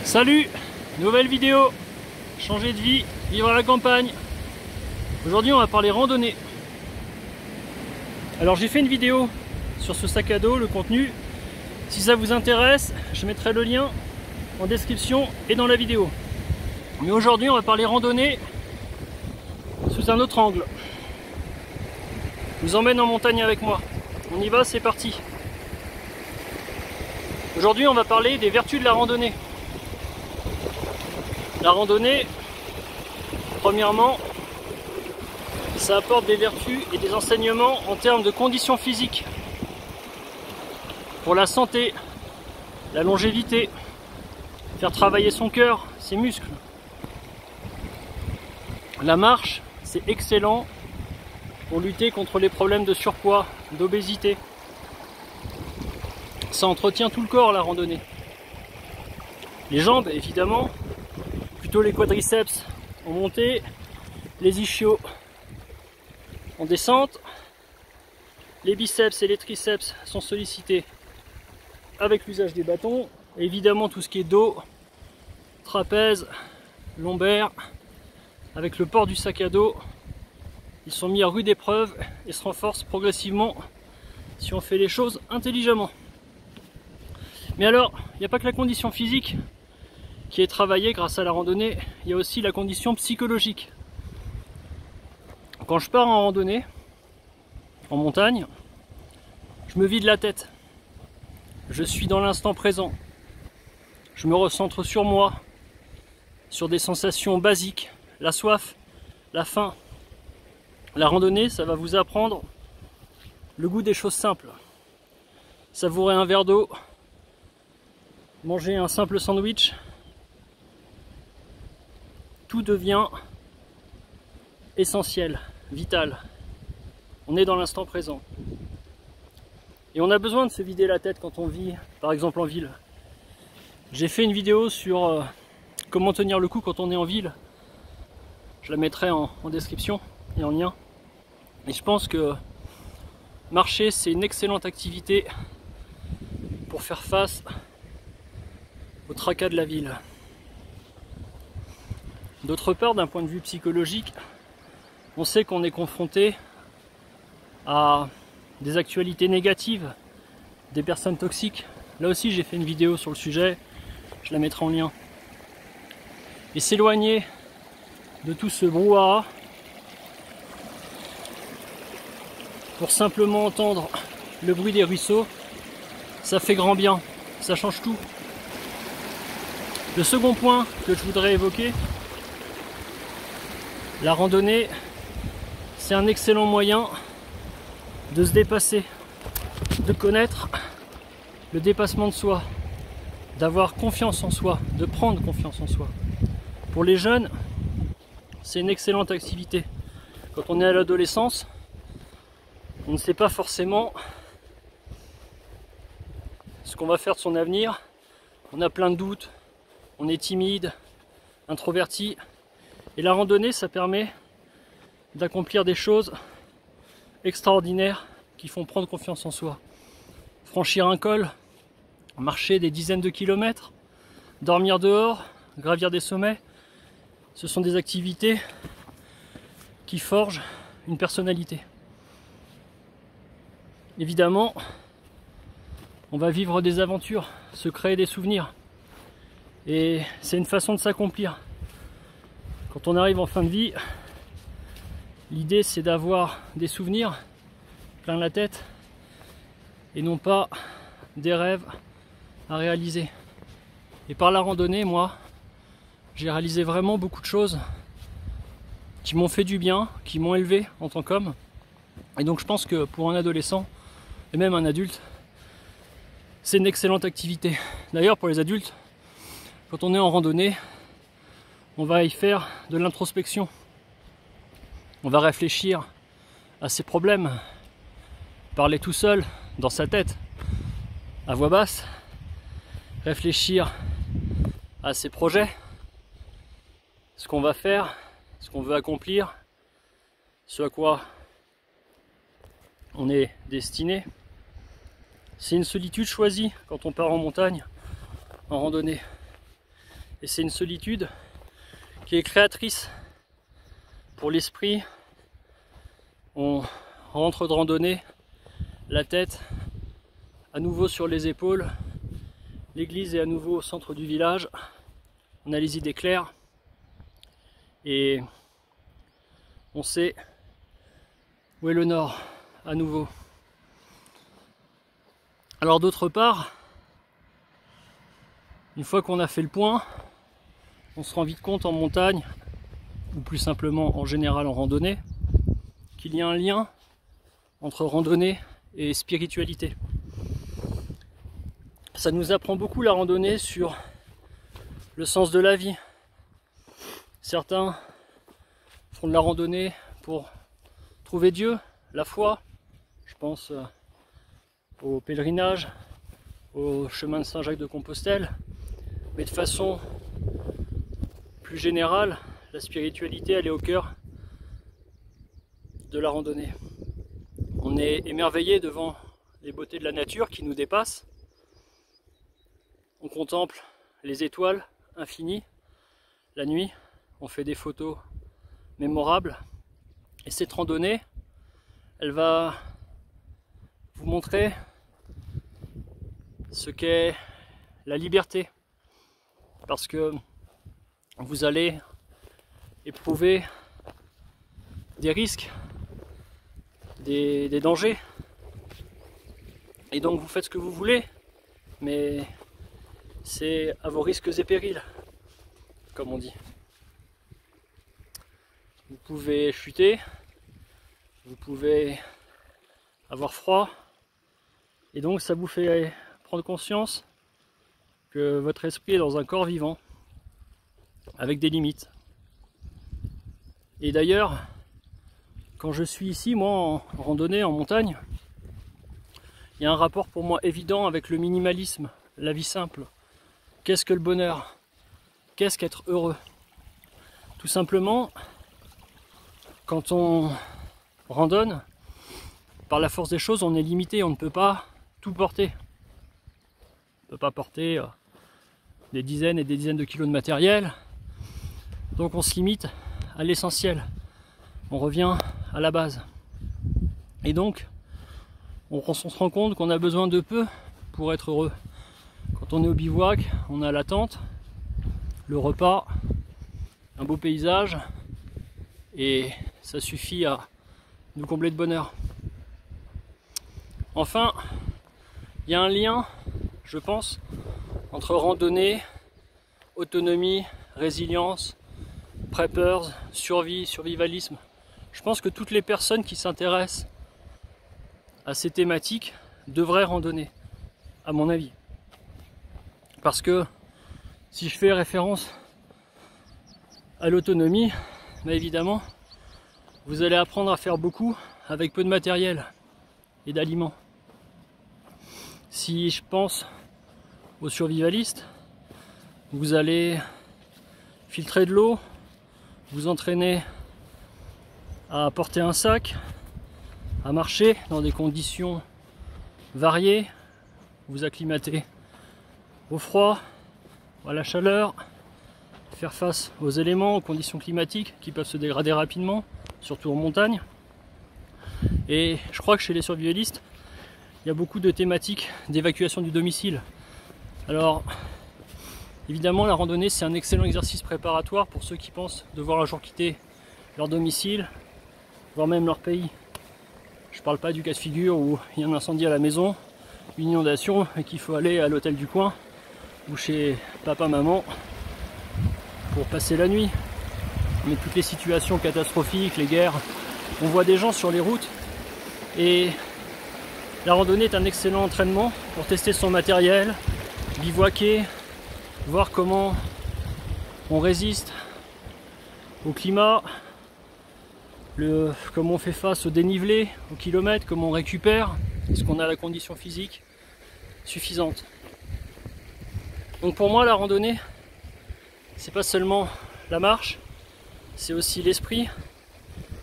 Salut, nouvelle vidéo, changer de vie, vivre à la campagne. Aujourd'hui on va parler randonnée. Alors j'ai fait une vidéo sur ce sac à dos, le contenu. Si ça vous intéresse, je mettrai le lien en description et dans la vidéo. Mais aujourd'hui on va parler randonnée sous un autre angle. Je vous emmène en montagne avec moi. On y va, c'est parti. Aujourd'hui on va parler des vertus de la randonnée. La randonnée, premièrement, ça apporte des vertus et des enseignements en termes de conditions physiques. Pour la santé, la longévité, faire travailler son cœur, ses muscles. La marche, c'est excellent pour lutter contre les problèmes de surpoids, d'obésité. Ça entretient tout le corps, la randonnée. Les jambes, évidemment, plutôt les quadriceps en montée, les ischios en descente. Les biceps et les triceps sont sollicités avec l'usage des bâtons. Et évidemment tout ce qui est dos, trapèze, lombaire, avec le port du sac à dos, ils sont mis à rude épreuve et se renforcent progressivement si on fait les choses intelligemment. Mais alors, il n'y a pas que la condition physique qui est travaillée grâce à la randonnée, il y a aussi la condition psychologique. Quand je pars en randonnée, en montagne, je me vide la tête. Je suis dans l'instant présent. Je me recentre sur moi, sur des sensations basiques, la soif, la faim. La randonnée, ça va vous apprendre le goût des choses simples. Savourer un verre d'eau, manger un simple sandwich, tout devient essentiel, vital. On est dans l'instant présent. Et on a besoin de se vider la tête quand on vit, par exemple en ville. J'ai fait une vidéo sur comment tenir le coup quand on est en ville. Je la mettrai en description et en lien. Et je pense que marcher, c'est une excellente activité pour faire face au tracas de la ville. D'autre part, d'un point de vue psychologique, on sait qu'on est confronté à des actualités négatives, des personnes toxiques. Là aussi, j'ai fait une vidéo sur le sujet, je la mettrai en lien. Et s'éloigner de tout ce brouhaha pour simplement entendre le bruit des ruisseaux, ça fait grand bien, ça change tout. Le second point que je voudrais évoquer, la randonnée, c'est un excellent moyen de se dépasser, de connaître le dépassement de soi, d'avoir confiance en soi, de prendre confiance en soi. Pour les jeunes, c'est une excellente activité. Quand on est à l'adolescence, on ne sait pas forcément ce qu'on va faire de son avenir. On a plein de doutes, on est timide, introverti. Et la randonnée, ça permet d'accomplir des choses extraordinaires qui font prendre confiance en soi. Franchir un col, marcher des dizaines de kilomètres, dormir dehors, gravir des sommets, ce sont des activités qui forgent une personnalité. Évidemment, on va vivre des aventures, se créer des souvenirs. Et c'est une façon de s'accomplir. Quand on arrive en fin de vie, l'idée c'est d'avoir des souvenirs plein la tête et non pas des rêves à réaliser. Et par la randonnée, moi, j'ai réalisé vraiment beaucoup de choses qui m'ont fait du bien, qui m'ont élevé en tant qu'homme. Et donc je pense que pour un adolescent et même un adulte, c'est une excellente activité. D'ailleurs pour les adultes, quand on est en randonnée, on va y faire de l'introspection. On va réfléchir à ses problèmes, parler tout seul, dans sa tête, à voix basse, réfléchir à ses projets, ce qu'on va faire, ce qu'on veut accomplir, ce à quoi on est destiné. C'est une solitude choisie quand on part en montagne, en randonnée. Et c'est une solitude qui est créatrice pour l'esprit. On rentre de randonnée, la tête à nouveau sur les épaules, l'église est à nouveau au centre du village, on a les idées claires et on sait où est le nord à nouveau. Alors d'autre part, une fois qu'on a fait le point, on se rend vite compte en montagne, ou plus simplement en général en randonnée, qu'il y a un lien entre randonnée et spiritualité. Ça nous apprend beaucoup la randonnée sur le sens de la vie. Certains font de la randonnée pour trouver Dieu, la foi. Je pense au pèlerinage, au chemin de Saint-Jacques-de-Compostelle. Mais de façon plus générale, la spiritualité, elle est au cœur de la randonnée. On est émerveillé devant les beautés de la nature qui nous dépassent. On contemple les étoiles infinies la nuit, on fait des photos mémorables. Et cette randonnée, elle va vous montrer ce qu'est la liberté. Parce que vous allez éprouver des risques, des dangers. Et donc vous faites ce que vous voulez, mais c'est à vos risques et périls, comme on dit. Vous pouvez chuter, vous pouvez avoir froid, et donc ça vous fait prendre conscience que votre esprit est dans un corps vivant, avec des limites. Et d'ailleurs, quand je suis ici, moi, en randonnée, en montagne, il y a un rapport pour moi évident avec le minimalisme, la vie simple. Qu'est-ce que le bonheur? Qu'est-ce qu'être heureux? Tout simplement, quand on randonne, par la force des choses, on est limité, on ne peut pas tout porter. On ne peut pas porter des dizaines et des dizaines de kilos de matériel. Donc on se limite à l'essentiel. On revient à la base. Et donc, on se rend compte qu'on a besoin de peu pour être heureux. Quand on est au bivouac, on a la tente, le repas, un beau paysage, et ça suffit à nous combler de bonheur. Enfin, il y a un lien, je pense, entre randonnée, autonomie, résilience, preppers, survie, survivalisme. Je pense que toutes les personnes qui s'intéressent à ces thématiques devraient randonner, à mon avis. Parce que si je fais référence à l'autonomie, évidemment, vous allez apprendre à faire beaucoup avec peu de matériel et d'aliments. Si je pense aux survivalistes, vous allez filtrer de l'eau, vous entraîner à porter un sac, à marcher dans des conditions variées, vous acclimater au froid, à la chaleur, faire face aux éléments, aux conditions climatiques qui peuvent se dégrader rapidement, surtout en montagne. Et je crois que chez les survivalistes, il y a beaucoup de thématiques d'évacuation du domicile. Alors, évidemment, la randonnée, c'est un excellent exercice préparatoire pour ceux qui pensent devoir un jour quitter leur domicile, voire même leur pays. Je ne parle pas du cas de figure où il y a un incendie à la maison, une inondation et qu'il faut aller à l'hôtel du coin ou chez papa, maman pour passer la nuit. Mais toutes les situations catastrophiques, les guerres, on voit des gens sur les routes et la randonnée est un excellent entraînement pour tester son matériel, bivouaquer, voir comment on résiste au climat, comment on fait face au dénivelé, au kilomètre, comment on récupère, est-ce qu'on a la condition physique suffisante. Donc pour moi la randonnée, c'est pas seulement la marche, c'est aussi l'esprit,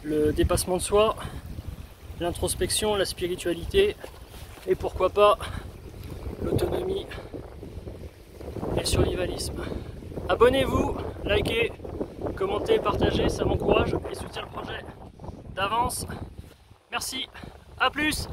le dépassement de soi, l'introspection, la spiritualité et pourquoi pas l'autonomie et le survivalisme. Abonnez-vous, likez, commentez, partagez, ça m'encourage et soutient le projet d'avance. Merci, à plus!